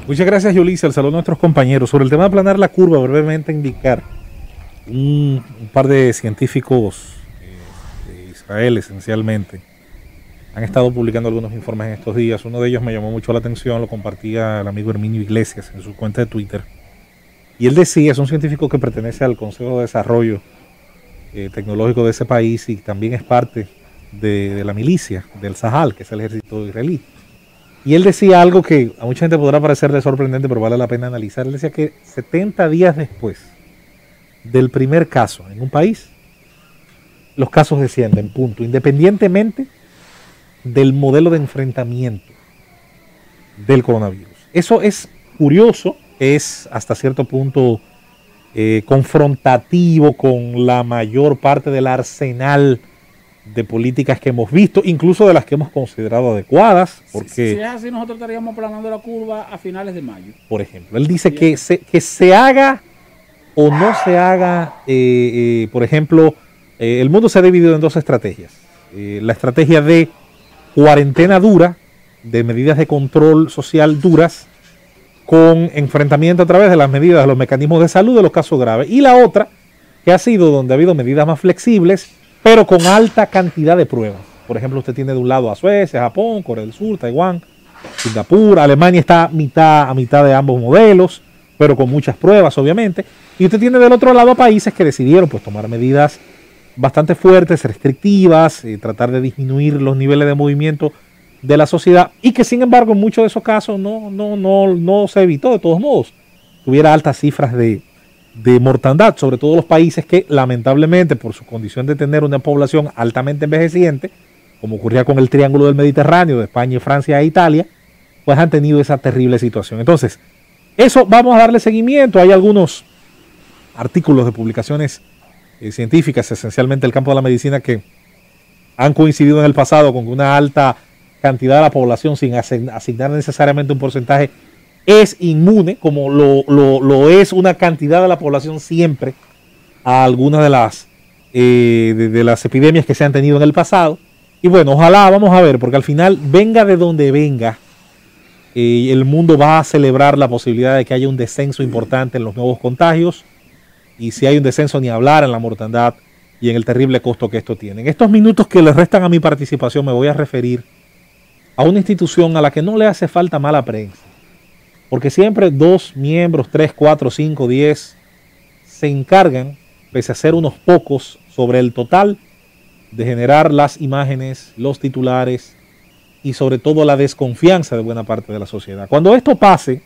Muchas gracias, Yulisa. El saludo a nuestros compañeros. Sobre el tema de aplanar la curva, brevemente indicar un par de científicos de Israel, esencialmente, han estado publicando algunos informes en estos días. Uno de ellos me llamó mucho la atención, lo compartía el amigo Herminio Iglesias en su cuenta de Twitter. Y él decía, es un científico que pertenece al Consejo de Desarrollo Tecnológico de ese país y también es parte de la milicia del Sahal, que es el ejército israelí. Y él decía algo que a mucha gente podrá parecerle sorprendente, pero vale la pena analizar. Él decía que 70 días después del primer caso en un país, los casos descienden, punto, independientemente del modelo de enfrentamiento del coronavirus. Eso es curioso, es hasta cierto punto confrontativo con la mayor parte del arsenal de políticas que hemos visto, incluso de las que hemos considerado adecuadas, porque si es así, nosotros estaríamos aplanando la curva a finales de mayo. Por ejemplo, él dice que se haga o no se haga, por ejemplo, el mundo se ha dividido en dos estrategias. La estrategia de cuarentena dura, de medidas de control social duras, con enfrentamiento a través de las medidas de los mecanismos de salud de los casos graves. Y la otra, que ha sido donde ha habido medidas más flexibles, pero con alta cantidad de pruebas. Por ejemplo, usted tiene de un lado a Suecia, Japón, Corea del Sur, Taiwán, Singapur, Alemania está a mitad de ambos modelos, pero con muchas pruebas, obviamente. Y usted tiene del otro lado a países que decidieron pues tomar medidas bastante fuertes, restrictivas, tratar de disminuir los niveles de movimiento de la sociedad, y que sin embargo en muchos de esos casos no se evitó de todos modos. Tuviera altas cifras de mortandad, sobre todo los países que lamentablemente por su condición de tener una población altamente envejeciente, como ocurría con el Triángulo del Mediterráneo, de España, Francia e Italia, pues han tenido esa terrible situación. Entonces, eso vamos a darle seguimiento. Hay algunos artículos de publicaciones científicas, esencialmente el campo de la medicina, que han coincidido en el pasado con una alta cantidad de la población, sin asignar necesariamente un porcentaje, es inmune, como lo es una cantidad de la población siempre a algunas de las epidemias que se han tenido en el pasado. Y bueno, ojalá, vamos a ver, porque al final, venga de donde venga, el mundo va a celebrar la posibilidad de que haya un descenso importante en los nuevos contagios, y si hay un descenso, ni hablar en la mortandad y en el terrible costo que esto tiene. En estos minutos que les restan a mi participación, me voy a referir a una institución a la que no le hace falta mala prensa, porque siempre 2 miembros, 3, 4, 5, 10 se encargan, pese a ser unos pocos sobre el total, de generar las imágenes, los titulares y sobre todo la desconfianza de buena parte de la sociedad. Cuando esto pase,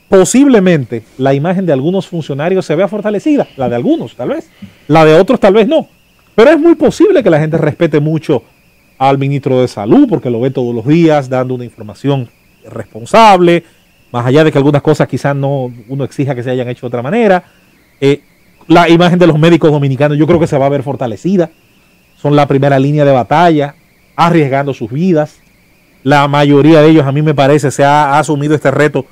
posiblemente la imagen de algunos funcionarios se vea fortalecida, la de algunos tal vez, la de otros tal vez no, pero es muy posible que la gente respete mucho al ministro de Salud, porque lo ve todos los días dando una información responsable, más allá de que algunas cosas quizás no uno exija que se hayan hecho de otra manera. La imagen de los médicos dominicanos yo creo que se va a ver fortalecida, son la primera línea de batalla, arriesgando sus vidas. La mayoría de ellos, a mí me parece, se ha asumido este reto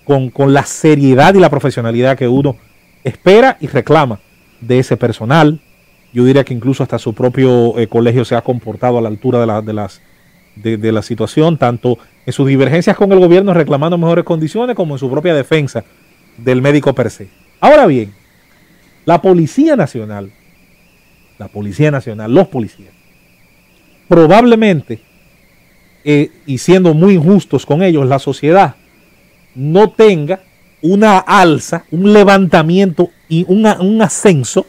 con la seriedad y la profesionalidad que uno espera y reclama de ese personal. Yo diría que incluso hasta su propio colegio se ha comportado a la altura de la situación, tanto en sus divergencias con el gobierno reclamando mejores condiciones, como en su propia defensa del médico per se. Ahora bien, la Policía Nacional, los policías, probablemente, y siendo muy injustos con ellos, la sociedad no tenga una alza, un levantamiento y un ascenso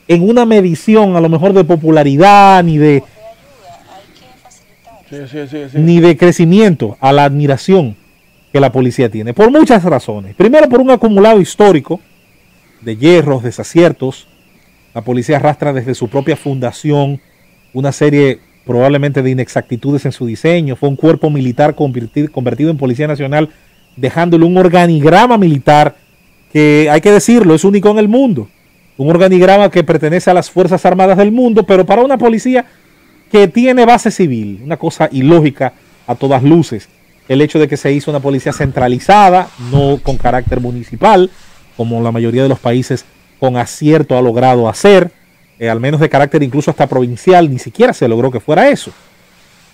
en una medición a lo mejor de popularidad ni de crecimiento a la admiración que la policía tiene, por muchas razones. Primero, por un acumulado histórico de hierros, desaciertos. La policía arrastra desde su propia fundación una serie probablemente de inexactitudes en su diseño. Fue un cuerpo militar convertido en Policía Nacional, dejándole un organigrama militar que, hay que decirlo, es único en el mundo. Un organigrama que pertenece a las Fuerzas Armadas del mundo, pero para una policía que tiene base civil, una cosa ilógica a todas luces. El hecho de que se hizo una policía centralizada, no con carácter municipal, como la mayoría de los países con acierto ha logrado hacer, al menos de carácter incluso hasta provincial, ni siquiera se logró que fuera eso.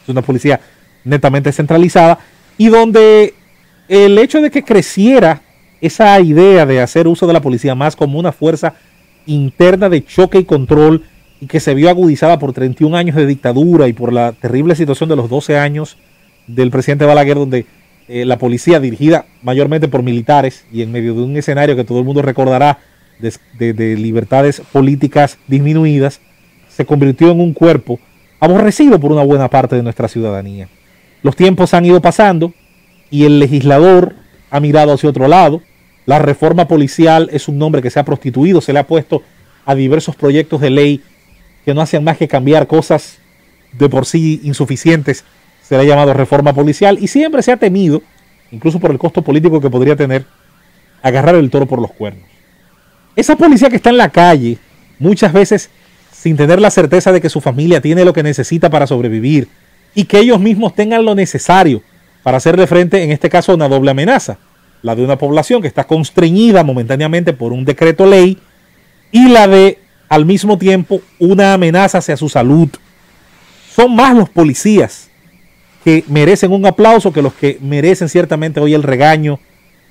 Es una policía netamente centralizada y donde el hecho de que creciera esa idea de hacer uso de la policía más como una fuerza interna de choque y control, y que se vio agudizada por 31 años de dictadura y por la terrible situación de los 12 años del presidente Balaguer, donde la policía, dirigida mayormente por militares y en medio de un escenario que todo el mundo recordará de libertades políticas disminuidas, se convirtió en un cuerpo aborrecido por una buena parte de nuestra ciudadanía. Los tiempos han ido pasando y el legislador ha mirado hacia otro lado. La reforma policial es un nombre que se ha prostituido, se le ha puesto a diversos proyectos de ley que no hacían más que cambiar cosas de por sí insuficientes. Se le ha llamado reforma policial y siempre se ha temido, incluso por el costo político que podría tener, agarrar el toro por los cuernos. Esa policía que está en la calle, muchas veces sin tener la certeza de que su familia tiene lo que necesita para sobrevivir y que ellos mismos tengan lo necesario para hacerle frente, en este caso, a una doble amenaza: la de una población que está constreñida momentáneamente por un decreto ley y la de, al mismo tiempo, una amenaza hacia su salud. Son más los policías que merecen un aplauso que los que merecen ciertamente hoy el regaño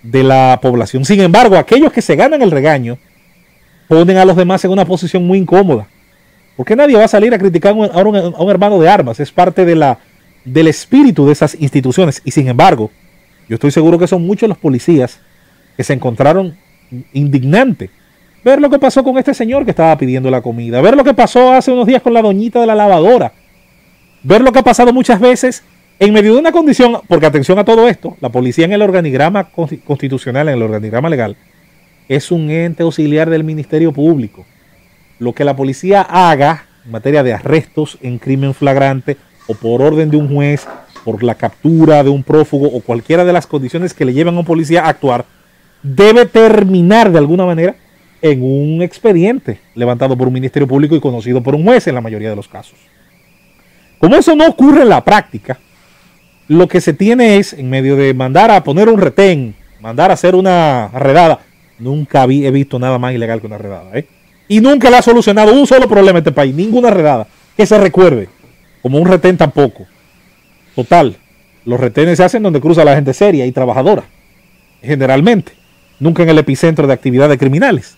de la población. Sin embargo, aquellos que se ganan el regaño ponen a los demás en una posición muy incómoda, porque nadie va a salir a criticar a un hermano de armas. Es parte del espíritu de esas instituciones. Y sin embargo, yo estoy seguro que son muchos los policías que se encontraron indignante ver lo que pasó con este señor que estaba pidiendo la comida, ver lo que pasó hace unos días con la doñita de la lavadora, ver lo que ha pasado muchas veces en medio de una condición, porque atención a todo esto, la policía en el organigrama constitucional, en el organigrama legal, es un ente auxiliar del Ministerio Público. Lo que la policía haga en materia de arrestos en crimen flagrante o por orden de un juez, por la captura de un prófugo o cualquiera de las condiciones que le llevan a un policía a actuar, debe terminar de alguna manera en un expediente levantado por un Ministerio Público y conocido por un juez en la mayoría de los casos. Como eso no ocurre en la práctica, lo que se tiene es, en medio de mandar a poner un retén, mandar a hacer una redada, nunca he visto nada más ilegal que una redada, y nunca le ha solucionado un solo problema a este país, ninguna redada que se recuerde, como un retén tampoco. Total, los retenes se hacen donde cruza la gente seria y trabajadora, generalmente, nunca en el epicentro de actividades criminales.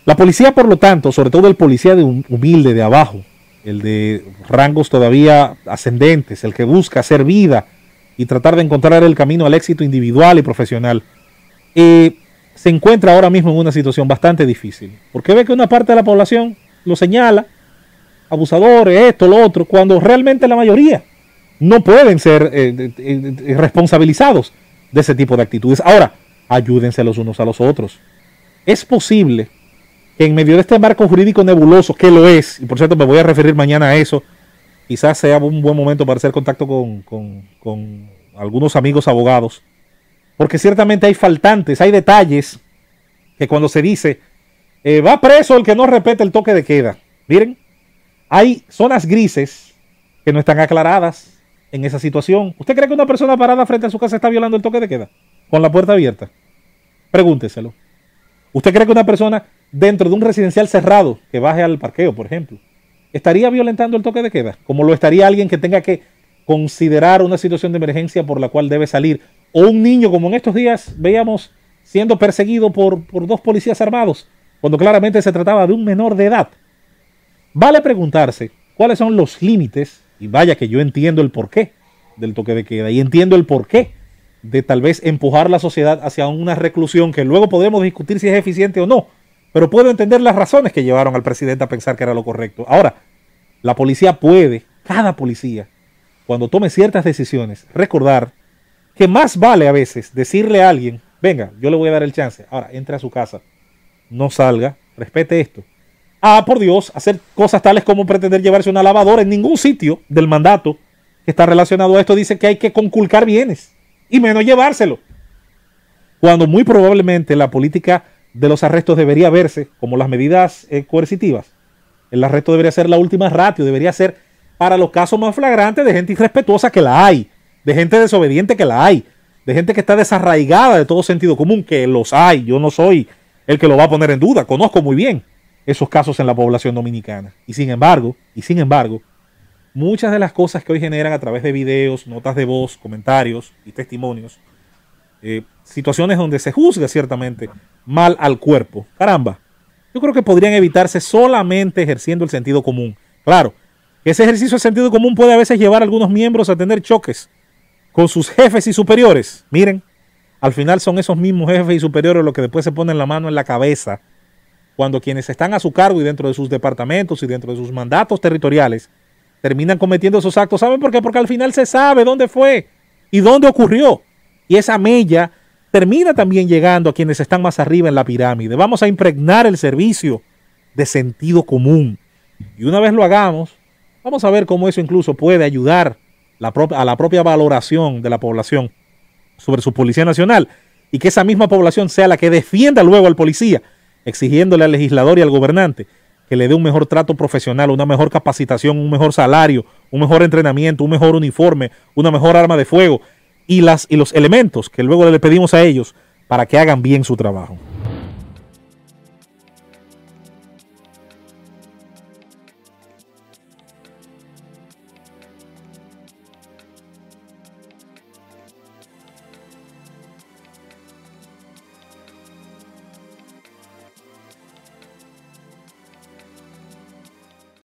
La policía, por lo tanto, sobre todo el policía humilde de abajo, el de rangos todavía ascendentes, el que busca hacer vida y tratar de encontrar el camino al éxito individual y profesional, se encuentra ahora mismo en una situación bastante difícil, porque ve que una parte de la población lo señala, abusadores, esto, lo otro, cuando realmente la mayoría no pueden ser responsabilizados de ese tipo de actitudes. Ahora, ayúdense los unos a los otros. Es posible que en medio de este marco jurídico nebuloso, que lo es, y por cierto me voy a referir mañana a eso, quizás sea un buen momento para hacer contacto con algunos amigos abogados, porque ciertamente hay faltantes, hay detalles que cuando se dice va preso el que no respete el toque de queda, miren, hay zonas grises que no están aclaradas en esa situación. ¿Usted cree que una persona parada frente a su casa está violando el toque de queda con la puerta abierta? Pregúnteselo. ¿Usted cree que una persona dentro de un residencial cerrado que baje al parqueo, por ejemplo, estaría violentando el toque de queda? Como lo estaría alguien que tenga que considerar una situación de emergencia por la cual debe salir, o un niño, como en estos días veíamos siendo perseguido por dos policías armados, cuando claramente se trataba de un menor de edad. Vale preguntarse cuáles son los límites, y vaya que yo entiendo el porqué del toque de queda, y entiendo el porqué de tal vez empujar la sociedad hacia una reclusión que luego podemos discutir si es eficiente o no, pero puedo entender las razones que llevaron al presidente a pensar que era lo correcto. Ahora, la policía puede, cada policía, cuando tome ciertas decisiones, recordar que más vale a veces decirle a alguien, venga, yo le voy a dar el chance, ahora entre a su casa, no salga, respete esto. Por Dios, hacer cosas tales como pretender llevarse una lavadora. En ningún sitio del mandato que está relacionado a esto dice que hay que conculcar bienes, y menos llevárselo, cuando muy probablemente la política de los arrestos debería verse como las medidas coercitivas. El arresto debería ser la última ratio, debería ser para los casos más flagrantes de gente irrespetuosa, que la hay, de gente desobediente, que la hay, de gente que está desarraigada de todo sentido común, que los hay. Yo no soy el que lo va a poner en duda, conozco muy bien esos casos en la población dominicana. Y sin embargo, muchas de las cosas que hoy generan a través de videos, notas de voz, comentarios y testimonios, situaciones donde se juzga ciertamente mal al cuerpo. Caramba, yo creo que podrían evitarse solamente ejerciendo el sentido común. Claro, ese ejercicio del sentido común puede a veces llevar a algunos miembros a tener choques con sus jefes y superiores. Miren, al final son esos mismos jefes y superiores los que después se ponen la mano en la cabeza cuando quienes están a su cargo y dentro de sus departamentos y dentro de sus mandatos territoriales terminan cometiendo esos actos. ¿Saben por qué? Porque al final se sabe dónde fue y dónde ocurrió. Y esa mella termina también llegando a quienes están más arriba en la pirámide. Vamos a impregnar el servicio de sentido común. Y una vez lo hagamos, vamos a ver cómo eso incluso puede ayudar a la propia valoración de la población sobre su Policía Nacional y que esa misma población sea la que defienda luego al policía, exigiéndole al legislador y al gobernante que le dé un mejor trato profesional, una mejor capacitación, un mejor salario, un mejor entrenamiento, un mejor uniforme, una mejor arma de fuego y los elementos que luego le pedimos a ellos para que hagan bien su trabajo.